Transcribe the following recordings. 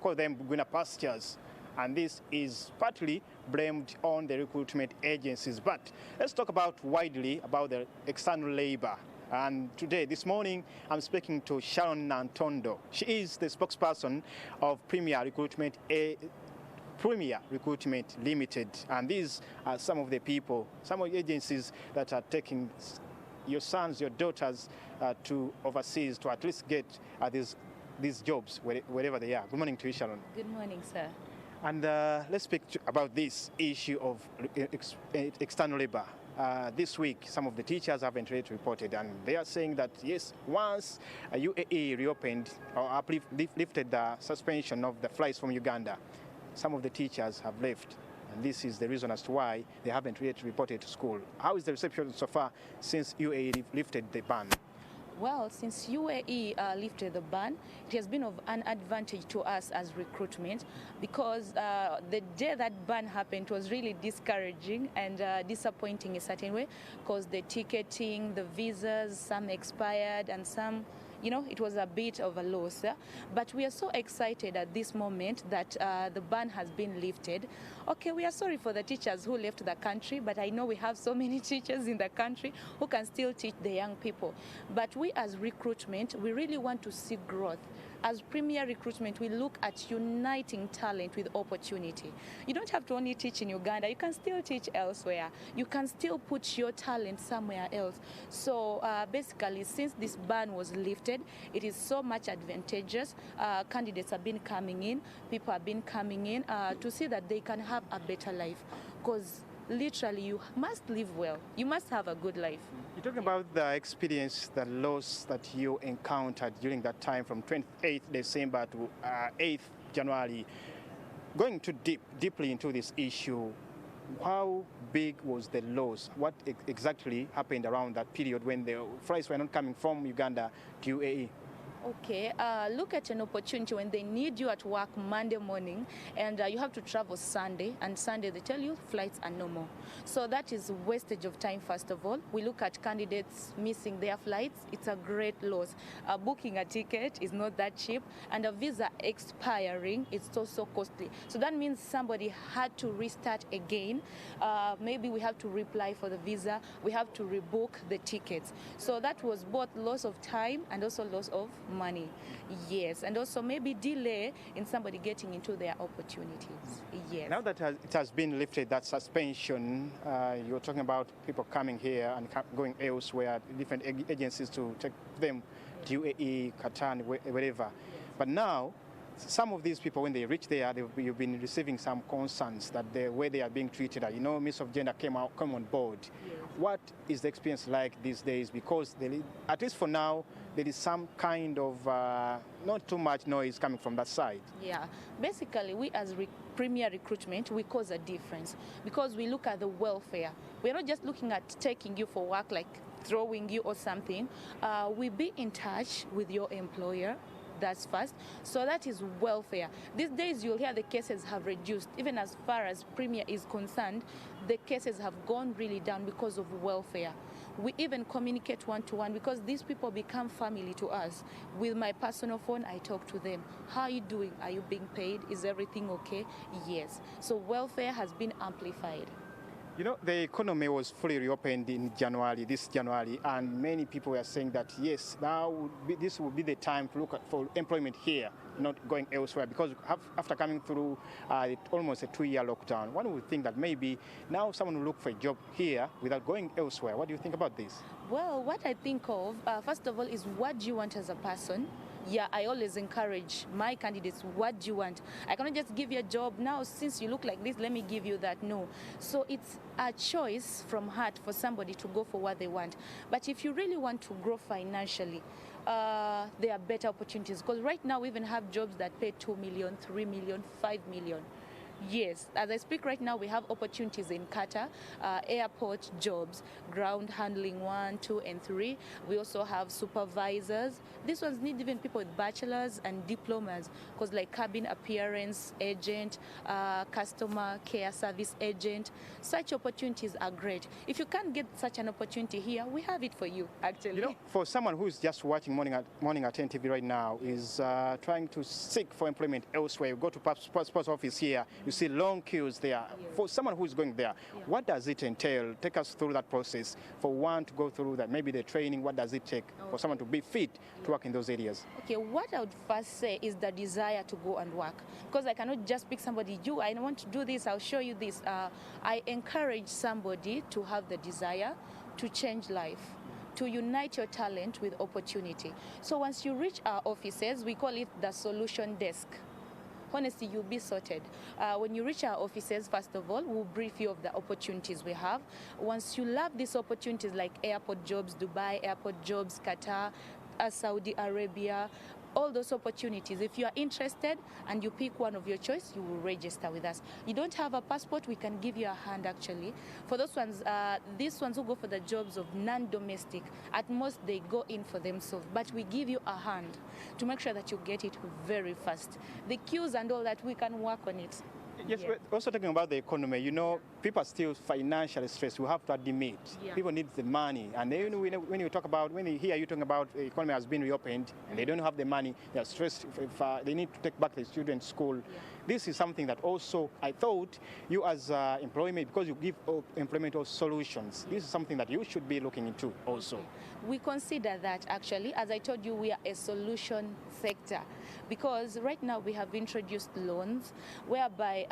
call them greener pastures. And this is partly blamed on the recruitment agencies. But let's talk about widely about the external labor. And today, this morning, I'm speaking to Sharon Nantondo. She is the spokesperson of Premier Recruitment Limited. And these are some of the people, some of the agencies that are taking your sons, your daughters to overseas to at least get these jobs wherever they are. Good morning to you, Sharon. Good morning, sir. And let's speak about this issue of external labor. This week, some of the teachers haven't really reported, and they are saying that, yes, once UAE reopened or lifted the suspension of the flights from Uganda, some of the teachers have left. And this is the reason as to why they haven't really reported to school. How is the reception so far since UAE lifted the ban? Well, since UAE lifted the ban, it has been of an advantage to us as recruitment because the day that ban happened was really discouraging and disappointing in a certain way because the ticketing, the visas, some expired and some, it was a bit of a loss. But we are so excited at this moment that the ban has been lifted. Okay, we are sorry for the teachers who left the country, but I know we have so many teachers in the country who can still teach the young people. But we as recruitment, we really want to see growth. As Premier Recruitment, we look at uniting talent with opportunity. You don't have to only teach in Uganda, you can still teach elsewhere. You can still put your talent somewhere else. So basically, since this ban was lifted, it is so much advantageous. Candidates have been coming in, people have been coming in to see that they can have a better life. Because literally, you must live well. You must have a good life. You're talking about the experience, the loss that you encountered during that time from 28th December to 8th January. Going too deeply into this issue, how big was the loss? What exactly happened around that period when the flights were not coming from Uganda to UAE? Okay, look at an opportunity when they need you at work Monday morning and you have to travel Sunday, and Sunday they tell you flights are no more. So that is wastage of time, first of all. We look at candidates missing their flights. It's a great loss. Booking a ticket is not that cheap, and a visa expiring is so costly. So that means somebody had to restart again. Maybe we have to reply for the visa. We have to rebook the tickets. So that was both loss of time and also loss of money. Yes, and also maybe delay in somebody getting into their opportunities. Yes. Now that it has been lifted, that suspension, you're talking about people coming here and going elsewhere, different agencies to take them to UAE, Qatar, wherever. Yes. But now, some of these people, when they reach there, you've been receiving some concerns that the way they are being treated, Minister of Gender come on board. Yes. What is the experience like these days? Because at least for now, there is some kind of not too much noise coming from that side. Yeah, basically we as Premier Recruitment, we cause a difference because we look at the welfare. We're not just looking at taking you for work, like throwing you or something. We be in touch with your employer. That's first. So that is welfare. These days you'll hear the cases have reduced. Even as far as Premier is concerned, the cases have gone really down because of welfare. We even communicate one-to-one because these people become family to us. With my personal phone, I talk to them. How are you doing? Are you being paid? Is everything okay? Yes. So welfare has been amplified. The economy was fully reopened in this January, and many people were saying that, yes, this would be the time to look for employment here, not going elsewhere, because after coming through almost a 2-year lockdown, one would think that maybe now someone will look for a job here without going elsewhere. What do you think about this? Well, what I think of, first of all, is what do you want as a person? Yeah, I always encourage my candidates, what do you want? I cannot just give you a job now, since you look like this, let me give you that. No. So it's a choice from heart for somebody to go for what they want. But if you really want to grow financially, there are better opportunities. Because right now we even have jobs that pay 2 million, 3 million, 5 million. Yes, as I speak right now, we have opportunities in Qatar, airport jobs, ground handling 1, 2, and 3. We also have supervisors. These ones need even people with bachelors and diplomas, because like cabin appearance agent, customer care service agent, such opportunities are great. If you can't get such an opportunity here, we have it for you, actually. You know, for someone who's just watching Morning at NTV right now, is trying to seek for employment elsewhere, you go to passport office here, you see long queues there. Yes. For someone who's going there, what does it entail? Take us through that process. For one to go through that, maybe the training, what does it take for someone to be fit to work in those areas? Okay, what I would first say is the desire to go and work. Because I cannot just pick somebody, I want to do this, I'll show you this. I encourage somebody to have the desire to change life, to unite your talent with opportunity. So once you reach our offices, we call it the solution desk. Honestly, you'll be sorted. When you reach our offices, first of all, we'll brief you of the opportunities we have. Once you love these opportunities like airport jobs, Dubai, airport jobs, Qatar, Saudi Arabia, all those opportunities, if you are interested and you pick one of your choice, you will register with us. You don't have a passport, we can give you a hand actually. For those ones, these ones who go for the jobs of non-domestic, at most they go in for themselves, but we give you a hand to make sure that you get it very fast. The queues and all that, we can work on it. Yes, yeah. We're also talking about the economy. You know, people are still financially stressed. We have to admit, people need the money. And then when you talk about, when you hear you talking about the economy has been reopened and they don't have the money, they're stressed if they need to take back the students' school. This is something that also I thought you as employment, because you give employment solutions, this is something that you should be looking into also. We consider that actually. As I told you, we are a solution sector, because right now we have introduced loans whereby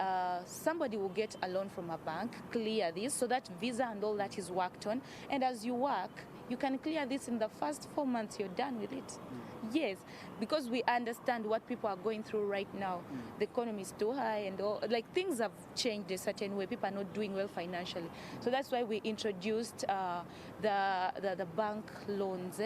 somebody will get a loan from a bank, clear this, so that visa and all that is worked on. And as you work, you can clear this in the first 4 months, you're done with it. Yes, because we understand what people are going through right now. The economy is too high and all, like things have changed a certain way. People are not doing well financially. So that's why we introduced the bank loans.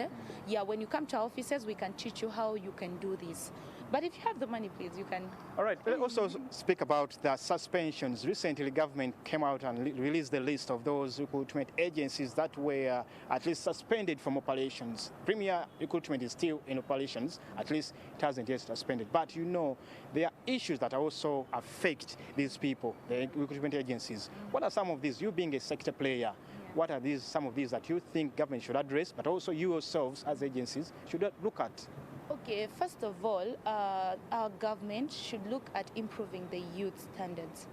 Yeah, when you come to our offices, we can teach you how you can do this. But if you have the money, please, you can. All right, let's also speak about the suspensions. Recently, government came out and released the list of those recruitment agencies that were at least suspended from operations. Premier Recruitment is still in operations, at least it hasn't yet suspended. But you know, there are issues that also affect these people, the recruitment agencies. What are some of these? You being a sector player, what are some of these that you think government should address, but also you yourselves as agencies should look at? Okay, first of all, our government should look at improving the youth standards,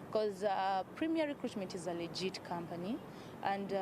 because Premier Recruitment is a legit company, and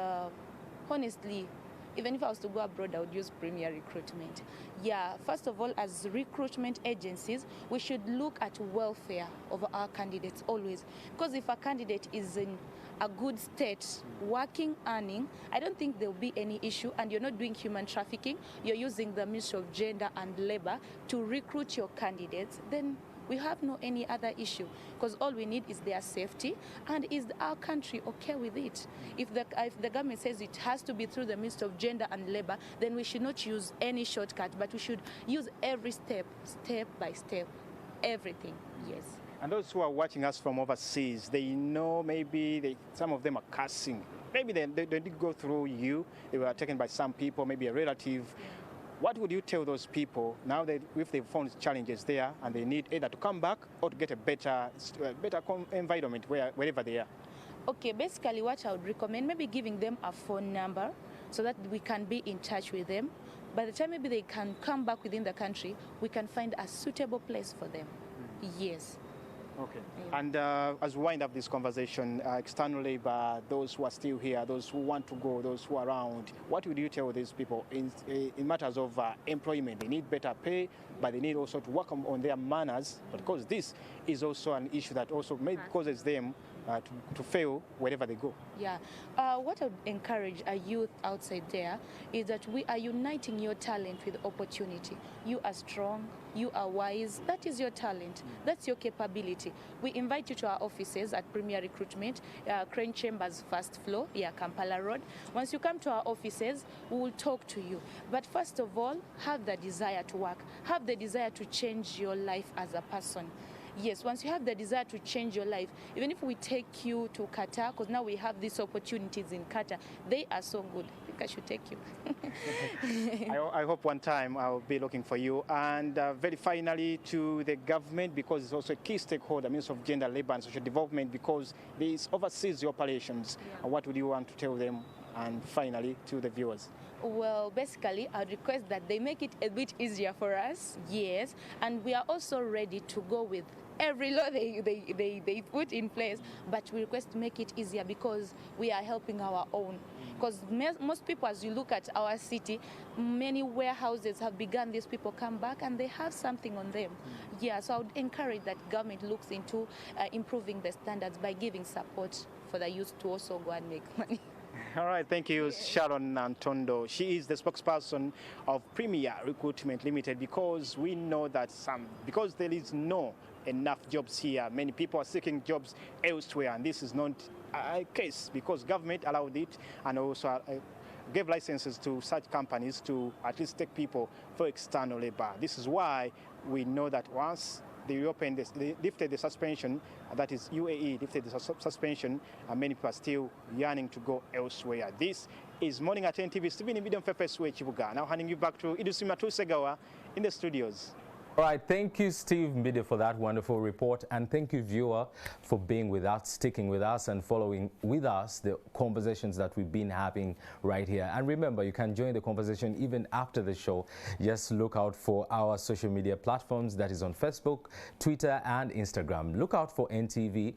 honestly, even if I was to go abroad, I would use Premier Recruitment. Yeah, first of all, as recruitment agencies, we should look at welfare of our candidates always, because if a candidate is in a good state, working, earning, I don't think there will be any issue, and you're not doing human trafficking, you're using the Ministry of Gender and Labor to recruit your candidates, then we have no any other issue, because all we need is their safety, and is our country okay with it? If the government says it has to be through the Ministry of Gender and Labor, then we should not use any shortcut, but we should use every step by step, everything, yes. And those who are watching us from overseas, they know maybe some of them are cursing. Maybe they did go through you, they were taken by some people, maybe a relative. What would you tell those people now that if they've found challenges there and they need either to come back or to get a better environment wherever they are? Okay, basically what I would recommend, maybe giving them a phone number so that we can be in touch with them. By the time maybe they can come back within the country, we can find a suitable place for them. Yes. Okay. And as we wind up this conversation, external labor, those who are still here, those who want to go, those who are around, what would you tell these people in matters of employment? They need better pay, but they need also to work on their manners, because this is also an issue that also causes them to fail wherever they go. Yeah. What I would encourage a youth outside there is that we are uniting your talent with opportunity. You are strong, you are wise, that is your talent, that's your capability. We invite you to our offices at Premier Recruitment, Crane Chambers, first floor, Kampala Road. Once you come to our offices, we will talk to you. But first of all, have the desire to work, have the desire to change your life as a person. Yes, once you have the desire to change your life, even if we take you to Qatar, because now we have these opportunities in Qatar, they are so good. I think I should take you. I hope one time I'll be looking for you. And very finally to the government, because it's also a key stakeholder, Minister of Gender, Labour and Social Development, because this oversees the operations. Yeah. What would you want to tell them? And finally, to the viewers. Well, basically, I'd request that they make it a bit easier for us, yes, and we are also ready to go with every law they put in place, but we request to make it easier because we are helping our own. Because most people, as you look at our city, many warehouses have begun, these people come back and they have something on them. Yeah, so I would encourage that government looks into improving the standards by giving support for the youth to also go and make money. All right, thank you, Sharon Antondo. She is the spokesperson of Premier Recruitment Limited, because we know that because there is no enough jobs here, many people are seeking jobs elsewhere, and this is not a case because government allowed it and also gave licenses to such companies to at least take people for external labor. This is why we know that once they reopened, they lifted the suspension, that is UAE lifted the suspension, and many people are still yearning to go elsewhere. This is Morning at NTV. Stephen Medium Fefeswe Chibuga. Now handing you back to Idusima Tusegawa in the studios. All right, thank you, Steve Mbide, for that wonderful report, and thank you, viewer, for being with us, sticking with us, and following with us the conversations that we've been having right here. And remember, you can join the conversation even after the show. Just look out for our social media platforms, that is on Facebook, Twitter, and Instagram. Look out for NTV.